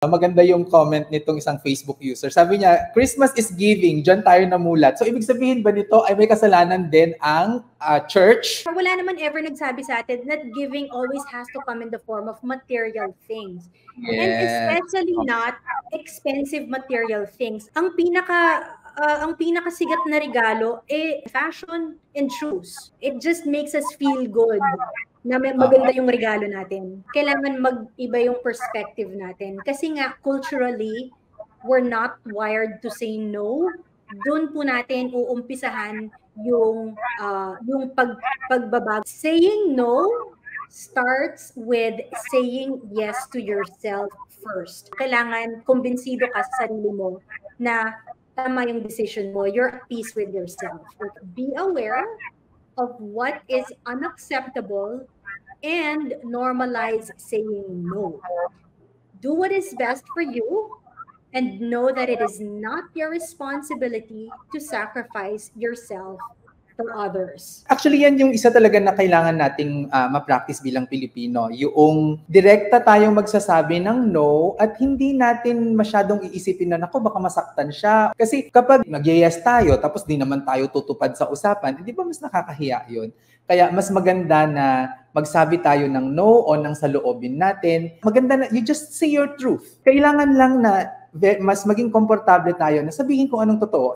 Maganda yung comment nitong isang Facebook user. Sabi niya, Christmas is giving, dyan tayo namulat. So ibig sabihin ba nito ay may kasalanan din ang church? Wala naman ever nagsabi sa atin that giving always has to come in the form of material things. Yes. And especially not expensive material things. Ang pinakasigat na regalo fashion and shoes. It just makes us feel good na maganda yung regalo natin. Kailangan mag-iba yung perspective natin. Kasi nga, culturally, we're not wired to say no. Doon po natin uumpisahan yung pagbabago. Saying no starts with saying yes to yourself first. Kailangan kumbinsido ka sa sarili mo na tama yung decision mo. You're at peace with yourself. Be aware of what is unacceptable and normalize saying no. Do what is best for you and know that it is not your responsibility to sacrifice yourself for others. Actually, yan yung isa talaga na kailangan nating ma-practice bilang Pilipino. Yung direkta tayong magsasabi ng no at hindi natin masyadong iisipin na, naku, baka masaktan siya. Kasi kapag mag-yes tayo tapos di naman tayo tutupad sa usapan, di ba mas nakakahiya yun? Kaya mas maganda na magsabi tayo ng no o ng saloobin natin. Maganda na you just say your truth. Kailangan lang na mas maging komportable tayo na sabihin kung anong totoo.